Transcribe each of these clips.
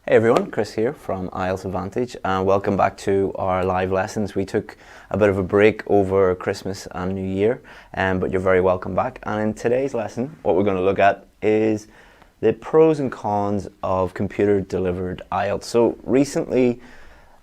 Hey everyone, Chris here from IELTS Advantage, and welcome back to our live lessons. We took a bit of a break over Christmas and New Year, but you're very welcome back. And in today's lesson, what we're going to look at is the pros and cons of computer-delivered IELTS. So recently,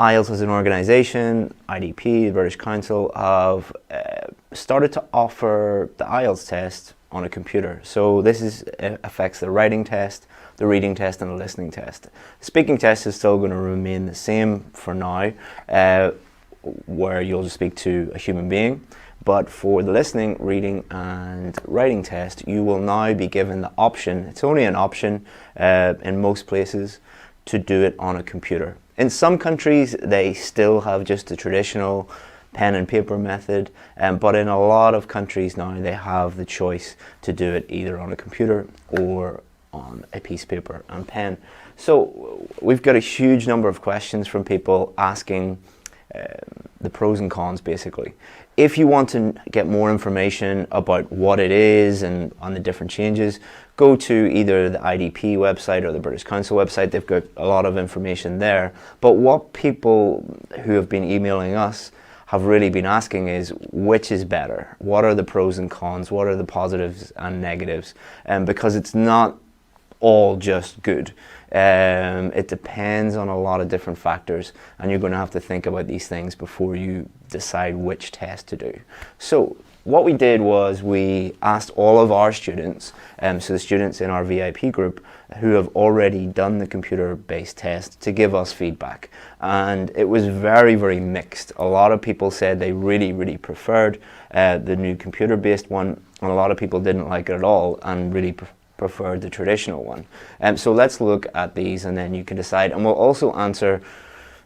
IELTS as an organisation, IDP, the British Council, have started to offer the IELTS test on a computer. So this affects the writing test, the reading test and the listening test. The speaking test is still going to remain the same for now, where you'll just speak to a human being. But for the listening, reading and writing test, you will now be given the option, it's only an option in most places, to do it on a computer. In some countries, they still have just the traditional pen and paper method, but in a lot of countries now, they have the choice to do it either on a computer or on a piece of paper and pen. So we've got a huge number of questions from people asking the pros and cons, basically. If you want to get more information about what it is and on the different changes, go to either the IDP website or the British Council website. They've got a lot of information there. But what people who have been emailing us have really been asking is, which is better? What are the pros and cons? What are the positives and negatives? Because it's not all just good. It depends on a lot of different factors, and you're going to have to think about these things before you decide which test to do. So what we did was we asked all of our students, so the students in our VIP group who have already done the computer-based test, to give us feedback. And it was very, very mixed. A lot of people said they really, really preferred the new computer-based one, and a lot of people didn't like it at all and really preferred the traditional one. So let's look at these and then you can decide. And we'll also answer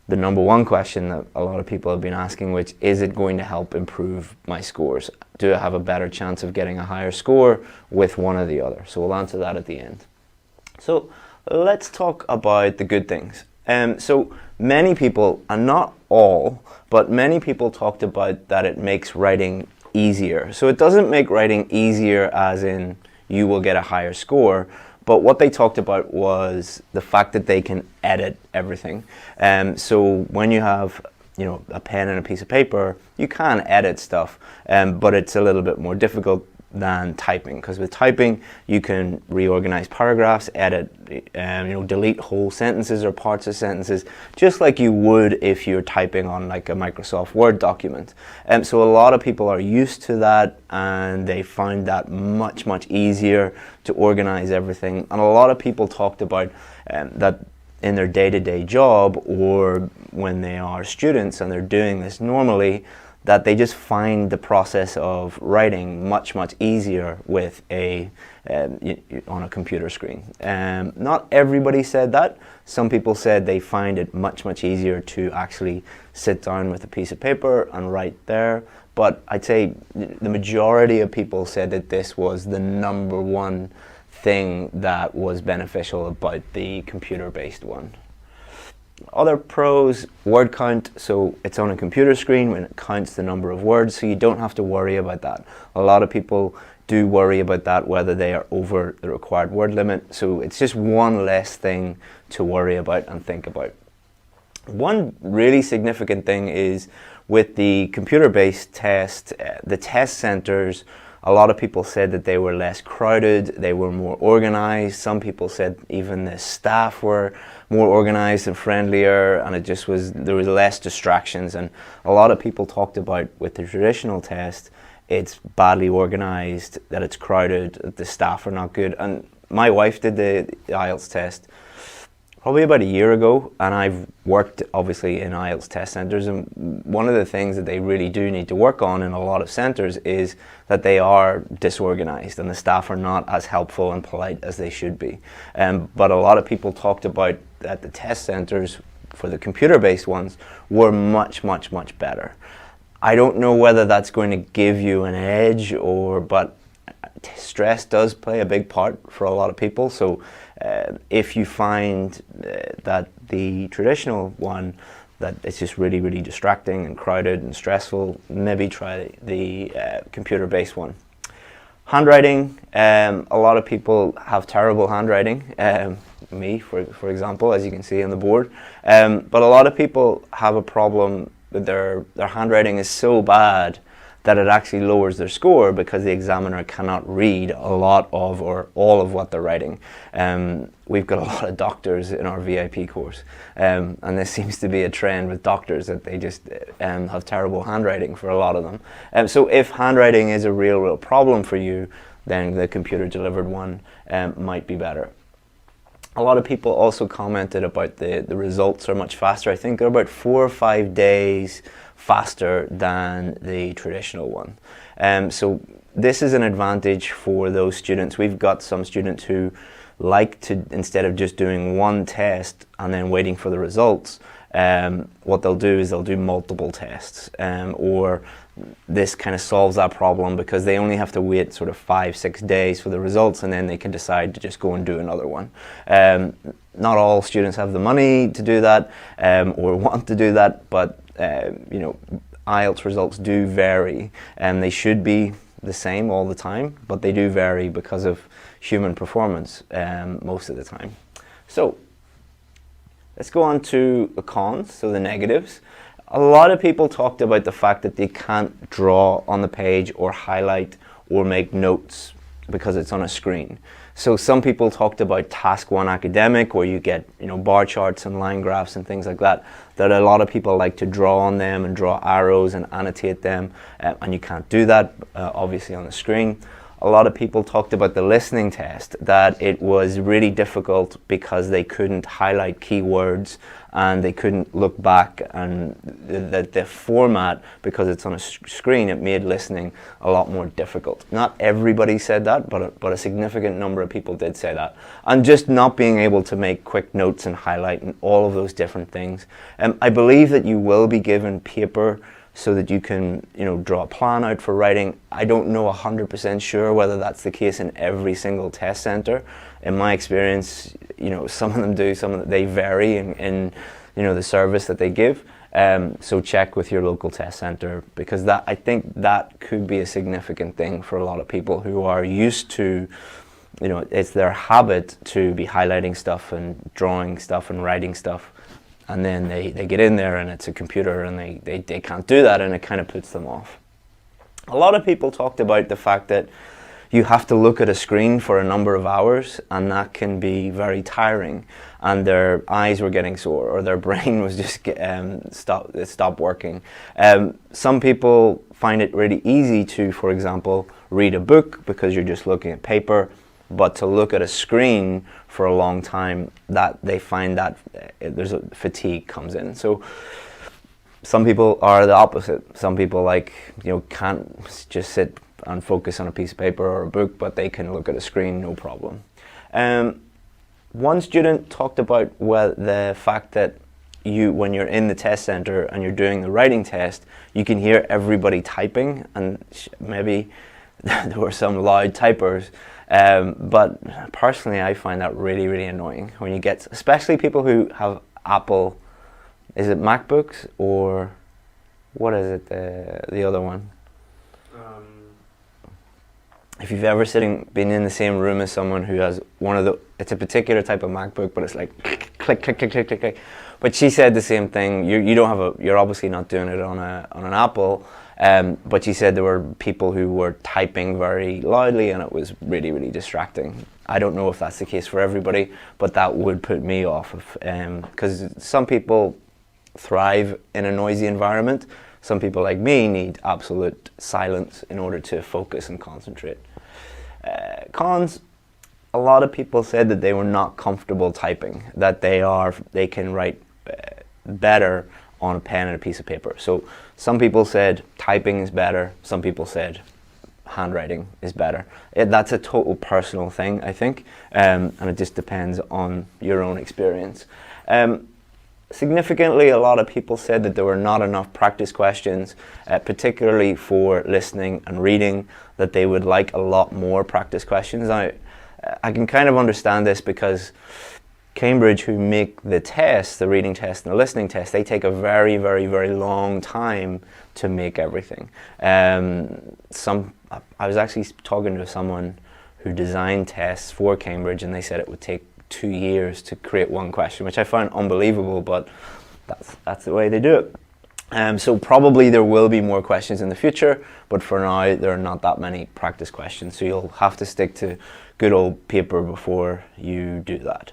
the number one question that a lot of people have been asking, which is it going to help improve my scores? Do I have a better chance of getting a higher score with one or the other? So we'll answer that at the end. So let's talk about the good things. So many people, and not all, but many people talked about that it makes writing easier. So it doesn't make writing easier as in you will get a higher score, but what they talked about was the fact that they can edit everything. So when you have, a pen and a piece of paper, you can edit stuff, but it's a little bit more difficult than typing, because with typing you can reorganize paragraphs, edit, delete whole sentences or parts of sentences, just like you would if you're typing on like a Microsoft Word document. So a lot of people are used to that and they find that much, much easier to organize everything. And a lot of people talked about that in their day-to-day job, or when they are students and they're doing this normally, that they just find the process of writing much, much easier with on a computer screen. Not everybody said that. Some people said they find it much, much easier to actually sit down with a piece of paper and write there. But I'd say the majority of people said that this was the number one thing that was beneficial about the computer-based one. Other pros, word count. So it's on a computer screen when it counts the number of words, so you don't have to worry about that. A lot of people do worry about that, whether they are over the required word limit. So it's just one less thing to worry about and think about. One really significant thing is with the computer-based test, the test centers, a lot of people said that they were less crowded, they were more organized. Some people said even the staff were more organized and friendlier, and there was less distractions. And a lot of people talked about with the traditional test, it's badly organized, that it's crowded, that the staff are not good. And my wife did the IELTS test probably about a year ago, and I've worked obviously in IELTS test centers, and one of the things that they really do need to work on in a lot of centers is that they are disorganized and the staff are not as helpful and polite as they should be. But a lot of people talked about that the test centers for the computer-based ones were much, much, much better. I don't know whether that's going to give you an edge, but stress does play a big part for a lot of people. So if you find that the traditional one, that it's just really, really distracting and crowded and stressful, maybe try the computer-based one. Handwriting, a lot of people have terrible handwriting. me, for example, as you can see on the board. But a lot of people have a problem with their handwriting is so bad that it actually lowers their score because the examiner cannot read a lot of or all of what they're writing. We've got a lot of doctors in our VIP course, and this seems to be a trend with doctors that they just have terrible handwriting for a lot of them. So if handwriting is a real problem for you, then the computer delivered one might be better. A lot of people also commented about the results are much faster. I think they're about 4 or 5 days faster than the traditional one. So this is an advantage for those students. We've got some students who like to, instead of just doing one test and then waiting for the results, what they'll do is they'll do multiple tests, or this kind of solves that problem because they only have to wait sort of 5-6 days for the results, and then they can decide to just go and do another one. Not all students have the money to do that, or want to do that, but you know, IELTS results do vary, and they should be the same all the time, but they do vary because of human performance most of the time. So let's go on to the cons, so the negatives. A lot of people talked about the fact that they can't draw on the page or highlight or make notes because it's on a screen. So some people talked about task 1 academic, where you get, you know, bar charts and line graphs and things like that, that a lot of people like to draw on them and draw arrows and annotate them, and you can't do that obviously on the screen. A lot of people talked about the listening test, that it was really difficult because they couldn't highlight keywords and they couldn't look back, and the format, because it's on a screen, it made listening a lot more difficult. Not everybody said that, but a significant number of people did say that. And just not being able to make quick notes and highlight and all of those different things. I believe that you will be given paper so that you can, you know, draw a plan out for writing. I don't know 100% sure whether that's the case in every single test center. In my experience, you know, some of them do, some of them, they vary in you know, the service that they give. So check with your local test center, because that, I think that could be a significant thing for a lot of people who are used to, you know, it's their habit to be highlighting stuff and drawing stuff and writing stuff. And then they get in there and it's a computer and they can't do that, and it kind of puts them off. A lot of people talked about the fact that you have to look at a screen for a number of hours, and that can be very tiring, and their eyes were getting sore or their brain was just stopped working. Some people find it really easy to, for example, read a book because you're just looking at paper, but to look at a screen for a long time, that they find that there's a fatigue comes in. So some people are the opposite. Some people, like, you know, can't just sit and focus on a piece of paper or a book, but they can look at a screen, no problem. One student talked about, well, the fact that when you're in the test center and you're doing the writing test, you can hear everybody typing, and maybe there were some loud typers. But personally, I find that really annoying when you get, especially people who have Apple, is it MacBooks or what is it, the other one? If you've ever been in the same room as someone who has one of it's a particular type of MacBook, but it's like click, click, click, click, click, click. But she said the same thing. You're obviously not doing it on an Apple. But she said there were people who were typing very loudly, and it was really distracting. I don't know if that's the case for everybody, but that would put me off, because some people thrive in a noisy environment. Some people, like me, need absolute silence in order to focus and concentrate. Cons, a lot of people said that they were not comfortable typing, that they can write better on a pen and a piece of paper. So some people said typing is better, some people said handwriting is better. That's a total personal thing, I think, and it just depends on your own experience. Significantly, a lot of people said that there were not enough practice questions, particularly for listening and reading, that they would like a lot more practice questions. Now, I can kind of understand this because Cambridge, who make the test, the reading test and the listening test, they take a very long time to make everything. I was actually talking to someone who designed tests for Cambridge, and they said it would take 2 years to create one question, which I find unbelievable, but that's the way they do it. So probably there will be more questions in the future, but for now there are not that many practice questions, so you'll have to stick to good old paper before you do that.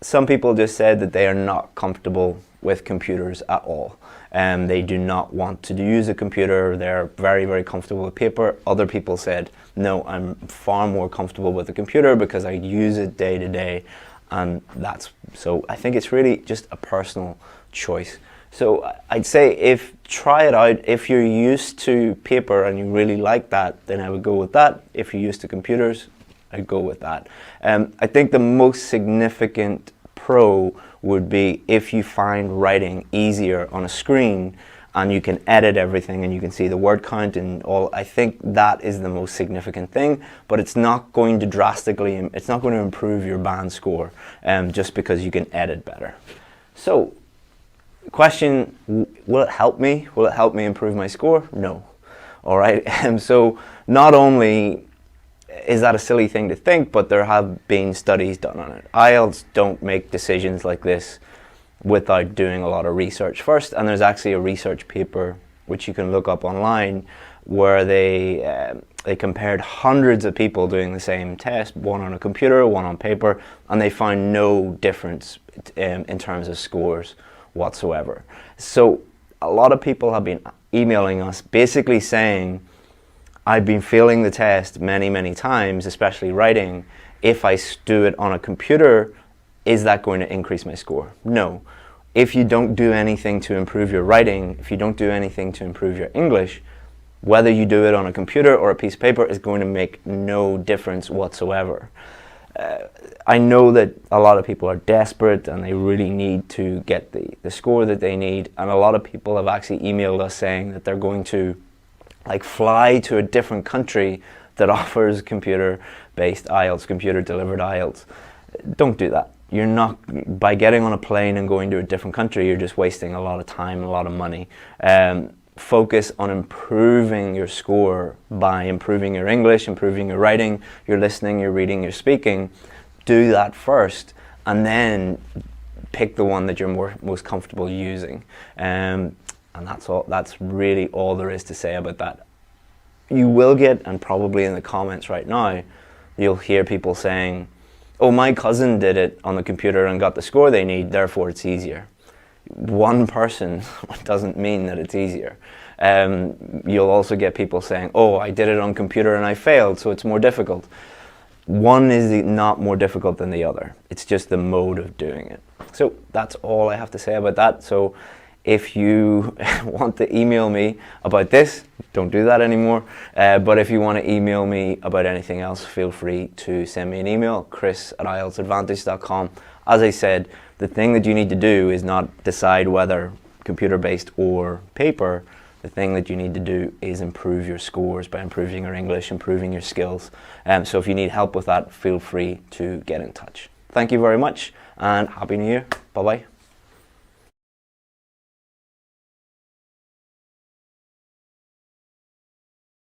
Some people just said that they are not comfortable with computers at all. They do not want to use a computer. They're very, very comfortable with paper. Other people said, no, I'm far more comfortable with a computer because I use it day to day. And so I think it's really just a personal choice. So I'd say try it out. If you're used to paper and you really like that, then I would go with that. If you're used to computers, I'd go with that. I think the most significant pro would be if you find writing easier on a screen and you can edit everything and you can see the word count and all. I think that is the most significant thing, but it's not going to it's not going to improve your band score just because you can edit better. So, question, will it help me? Will it help me improve my score? No. All right, so not only is that a silly thing to think, but there have been studies done on it. IELTS don't make decisions like this without doing a lot of research first, and there's actually a research paper which you can look up online where they compared hundreds of people doing the same test, one on a computer, one on paper, and they found no difference in terms of scores whatsoever. So a lot of people have been emailing us basically saying, I've been failing the test many, many times, especially writing. If I do it on a computer, is that going to increase my score? No. If you don't do anything to improve your writing, if you don't do anything to improve your English, whether you do it on a computer or a piece of paper is going to make no difference whatsoever. I know that a lot of people are desperate and they really need to get the score that they need, and a lot of people have actually emailed us saying that they're going to fly to a different country that offers computer-based IELTS, computer-delivered IELTS. Don't do that. You're not, by getting on a plane and going to a different country, you're just wasting a lot of time and a lot of money. Focus on improving your score by improving your English, improving your writing, your listening, your reading, your speaking. Do that first, and then pick the one that you're most comfortable using. And that's all. That's really all there is to say about that. You will get, and probably in the comments right now, you'll hear people saying, oh, my cousin did it on the computer and got the score they need, therefore it's easier. One person doesn't mean that it's easier. You'll also get people saying, oh, I did it on computer and I failed, so it's more difficult. One is not more difficult than the other. It's just the mode of doing it. So that's all I have to say about that. So if you want to email me about this, don't do that anymore. But if you want to email me about anything else, feel free to send me an email, chris@ieltsadvantage.com. As I said, the thing that you need to do is not decide whether computer-based or paper. The thing that you need to do is improve your scores by improving your English, improving your skills. So if you need help with that, feel free to get in touch. Thank you very much, and Happy New Year. Bye-bye.